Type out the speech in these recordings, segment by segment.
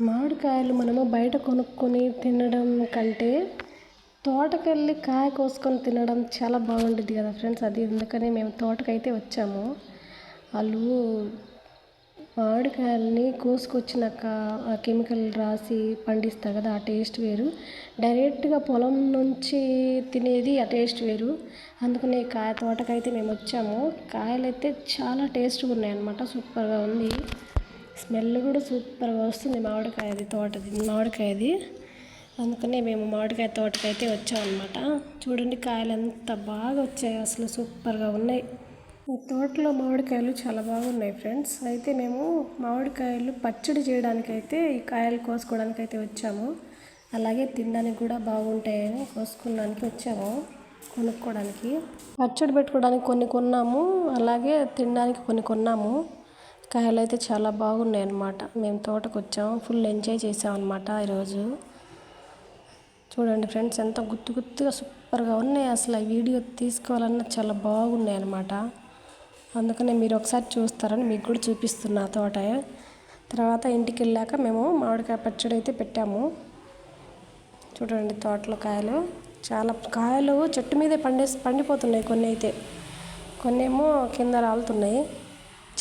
మామిడికాయలు మనము బయట కొనుక్కొని తినడం కంటే తోటకెళ్ళి కాయ కోసుకొని తినడం చాలా బాగుంటుంది కదా ఫ్రెండ్స్. అది అందుకనే మేము తోటకైతే వచ్చాము. వాళ్ళు మామిడికాయలని కోసుకొచ్చినాక ఆ కెమికల్ రాసి పండిస్తారు కదా, ఆ టేస్ట్ వేరు. డైరెక్ట్గా పొలం నుంచి తినేది ఆ టేస్ట్ వేరు. అందుకనే తోటకైతే మేము వచ్చాము. కాయలైతే చాలా టేస్ట్గా ఉన్నాయన్నమాట. సూపర్గా ఉంది. స్మెల్ కూడా సూపర్గా వస్తుంది మామిడికాయది. అందుకనే మేము మామిడికాయ తోటకైతే వచ్చామన్నమాట. చూడండి కాయలు ఎంత బాగా వచ్చాయి, అసలు సూపర్గా ఉన్నాయి. ఈ తోటలో మామిడికాయలు చాలా బాగున్నాయి ఫ్రెండ్స్. అయితే మేము మామిడికాయలు పచ్చడి చేయడానికైతే ఈ కాయలు కోసుకోవడానికి అయితే వచ్చాము. అలాగే తినడానికి కూడా బాగుంటాయని కోసుకోవడానికి వచ్చాము, కొనుక్కోవడానికి. పచ్చడి పెట్టుకోవడానికి కొన్ని కొన్నాము, అలాగే తినడానికి కొన్ని కొన్నాము. కాయలు అయితే చాలా బాగున్నాయి అన్నమాట. మేము తోటకు వచ్చాము, ఫుల్ ఎంజాయ్ చేసాం అన్నమాట ఈరోజు. చూడండి ఫ్రెండ్స్, ఎంత గుత్తుగా సూపర్గా ఉన్నాయి. అసలు ఆ వీడియో తీసుకోవాలన్నా చాలా బాగున్నాయి అన్నమాట. అందుకనే మీరు ఒకసారి చూస్తారని మీకు కూడా చూపిస్తున్నా తోట. తర్వాత ఇంటికి వెళ్ళాక మేము మామిడికాయ పచ్చడి అయితే పెట్టాము. చూడండి తోటలో చాలా కాయలు చెట్టు మీదే పండిపోతున్నాయి. కొన్ని ఏమో కింద రాలుతున్నాయి.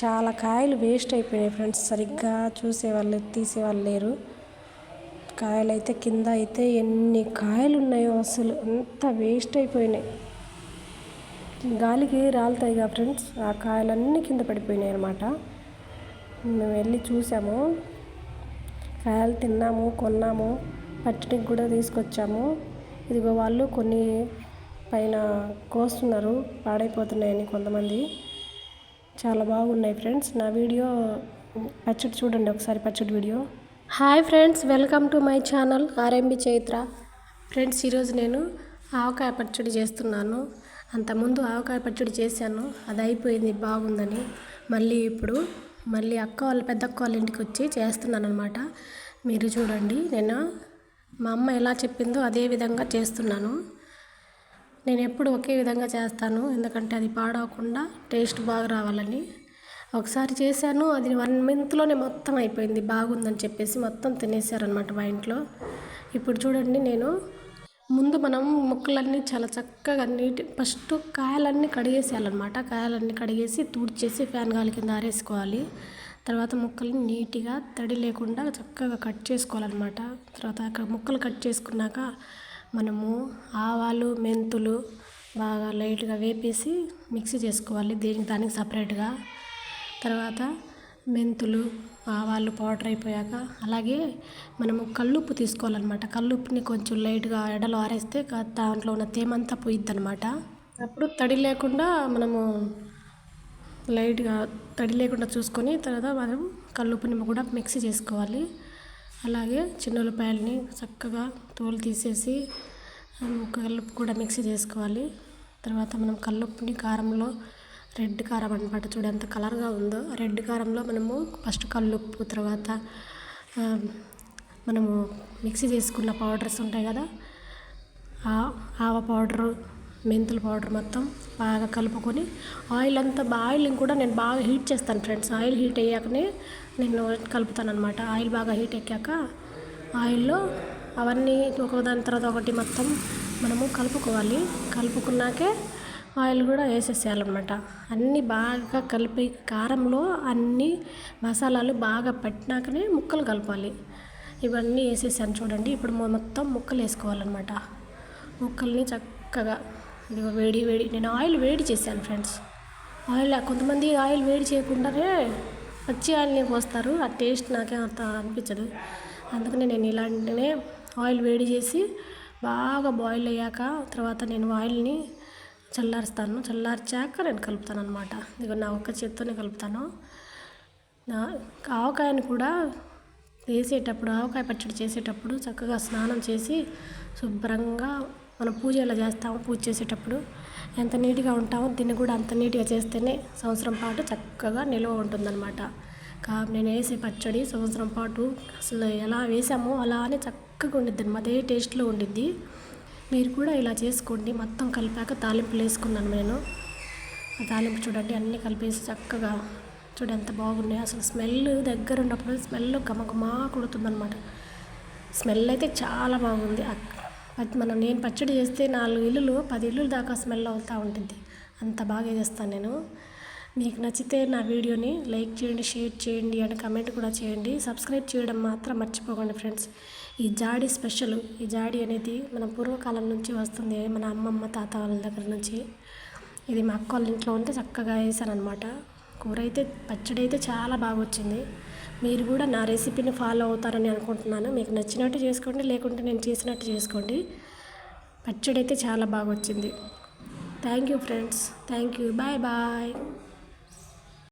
చాలా కాయలు వేస్ట్ అయిపోయినాయి ఫ్రెండ్స్. సరిగ్గా తీసేవాళ్ళు లేరు. కాయలు అయితే కింద అయితే ఎన్ని కాయలు ఉన్నాయో, అసలు అంత వేస్ట్ అయిపోయినాయి. గాలికి రాలుతాయి కదా ఫ్రెండ్స్, ఆ కాయలన్నీ కింద పడిపోయినాయి అన్నమాట. మేము వెళ్ళి చూసాము, కాయలు తిన్నాము, కొన్నాము, పచ్చడికి కూడా తీసుకొచ్చాము. ఇదిగో వాళ్ళు కొన్ని పైన కోస్తున్నారు, పాడైపోతున్నాయని కొంతమంది. చాలా బాగున్నాయి ఫ్రెండ్స్. నా వీడియో పచ్చడి చూడండి ఒకసారి, పచ్చడి video. Hi friends, welcome to my channel RMB Chaitra. Friends, ఈరోజు నేను ఆవకాయ పచ్చడి చేస్తున్నాను. అంతకుముందు ఆవకాయ పచ్చడి చేశాను, అది అయిపోయింది బాగుందని. ఇప్పుడు పెద్దక్క వాళ్ళ ఇంటికి వచ్చి చేస్తున్నాను అనమాట. మీరు చూడండి, నేను మా అమ్మ ఎలా చెప్పిందో అదే విధంగా చేస్తున్నాను. నేను ఎప్పుడు ఒకే విధంగా చేస్తాను, ఎందుకంటే అది పాడవకుండా టేస్ట్ బాగా రావాలని. ఒకసారి చేశాను, అది 1 మంత్లోనే మొత్తం అయిపోయింది. బాగుందని చెప్పేసి మొత్తం తినేసారనమాట మా ఇంట్లో. ఇప్పుడు చూడండి, ముందు మనం ముక్కలన్నీ చాలా చక్కగా ఫస్ట్ కాయలన్నీ కడిగేసేయాలన్నమాట. కాయలన్నీ కడిగేసి తుడిచేసి ఫ్యాన్ గాలి కింద ఆరేసుకోవాలి. తర్వాత ముక్కల్ని నీట్గా తడి లేకుండా చక్కగా కట్ చేసుకోవాలన్నమాట. తర్వాత ముక్కలు కట్ చేసుకున్నాక మనము ఆవాలు, మెంతులు బాగా లైట్గా వేపేసి మిక్సీ చేసుకోవాలి, దానికి సపరేట్గా. తర్వాత మెంతులు, ఆవాలు పౌడర్ అయిపోయాక అలాగే మనము కల్లుప్పు తీసుకోవాలన్నమాట. కల్లుప్పుని కొంచెం లైట్గా ఎండలో ఆరేస్తే దాంట్లో ఉన్న తేమంతా పోయిద్ది అనమాట. అప్పుడు లైట్గా తడి లేకుండా చూసుకొని తర్వాత మనం కల్లుప్పుని కూడా మిక్సీ చేసుకోవాలి. అలాగే చిన్న ఉల్లిపాయలని చక్కగా తోలు తీసేసి కల్లుప్పు కూడా మిక్సీ చేసుకోవాలి. తర్వాత మనం కల్లుప్పుని కారంలో రెడ్ కారం అనమాట, చూడు ఎంత కలర్గా ఉందో. రెడ్ కారంలో మనము ఫస్ట్ కల్లుప్పు, తర్వాత మనము మిక్సీ చేసుకున్న పౌడర్స్ ఉంటాయి కదా, ఆవ పౌడరు, మెంతుల పౌడర్ మొత్తం బాగా కలుపుకొని ఆయిల్ని కూడా నేను బాగా హీట్ చేస్తాను ఫ్రెండ్స్. ఆయిల్ హీట్ అయ్యాకనే నేను కలుపుతాను అనమాట. ఆయిల్ బాగా హీట్ ఎక్కాక ఆయిల్లో అవన్నీ ఒకదాని తర్వాత ఒకటి మొత్తం మనము కలుపుకోవాలి. కలుపుకున్నాకే ఆయిల్ కూడా వేసేసేయాలన్నమాట. అన్నీ బాగా కలిపి కారంలో అన్ని మసాలాలు బాగా పట్టినాకనే ముక్కలు కలపాలి. ఇవన్నీ వేసేసాను చూడండి. ఇప్పుడు మొత్తం ముక్కలు వేసుకోవాలన్నమాట. ముక్కల్ని చక్కగా వేడి నేను ఆయిల్ వేడి చేశాను ఫ్రెండ్స్. కొంతమంది ఆయిల్ వేడి చేయకుండానే పచ్చి ఆయిల్ని పోస్తారు, ఆ టేస్ట్ నాకేం అంత అనిపించదు. అందుకనే నేను ఇలాంటినే ఆయిల్ వేడి చేసి బాగా బాయిల్ అయ్యాక తర్వాత నేను ఆయిల్ని చల్లార్చాక నేను కలుపుతాను అనమాట. నా ఒక్క చేత్తోనే కలుపుతాను. ఆవకాయని కూడా ఆవకాయ పచ్చడి చేసేటప్పుడు చక్కగా స్నానం చేసి శుభ్రంగా మనం పూజ ఎలా చేస్తామో, పూజ చేసేటప్పుడు ఎంత నీట్గా ఉంటామో దీన్ని కూడా అంత నీట్గా చేస్తేనే సంవత్సరం పాటు చక్కగా నిల్వ ఉంటుందన్నమాట. నేను వేసే పచ్చడి సంవత్సరం పాటు అసలు ఎలా వేసామో అలానే చక్కగా ఉండిద్ది అన్నమాట. అదే టేస్ట్లో ఉండిద్ది. మీరు కూడా ఇలా చేసుకోండి. మొత్తం కలిపాక తాలింపులు వేసుకున్నాను నేను. ఆ తాలింపు చూడండి, అన్నీ కలిపేసి చక్కగా చూడు ఎంత బాగున్నాయి అసలు. స్మెల్ దగ్గర ఉన్నప్పుడు స్మెల్ గమగమా కొడుతుందనమాట. స్మెల్ అయితే చాలా బాగుంది. నేను పచ్చడి చేస్తే 4 ఇల్లులు 10 ఇల్లులు దాకా స్మెల్ అవుతూ ఉంటుంది. అంత బాగా చేస్తాను నేను. మీకు నచ్చితే నా వీడియోని లైక్ చేయండి, షేర్ చేయండి అండ్ కమెంట్ కూడా చేయండి. సబ్స్క్రైబ్ చేయడం మాత్రం మర్చిపోకండి ఫ్రెండ్స్. ఈ జాడి స్పెషల్. ఈ జాడి అనేది మన పూర్వకాలం నుంచి వస్తుంది, మన అమ్మమ్మ తాత వాళ్ళ దగ్గర నుంచి. ఇది మా అక్క వాళ్ళ ఇంట్లో ఉంటే చక్కగా వేసానమాట. కూర అయితే పచ్చడి అయితే చాలా బాగా వచ్చింది. మీరు కూడా నా రెసిపీని ఫాలో అవుతారని అనుకుంటున్నాను. మీకు నచ్చినట్టు చేసుకోండి, లేకుంటే నేను చేసినట్టు చేసుకోండి. పచ్చడి అయితే చాలా బాగా వచ్చింది. Thank you friends. Thank you. Bye bye.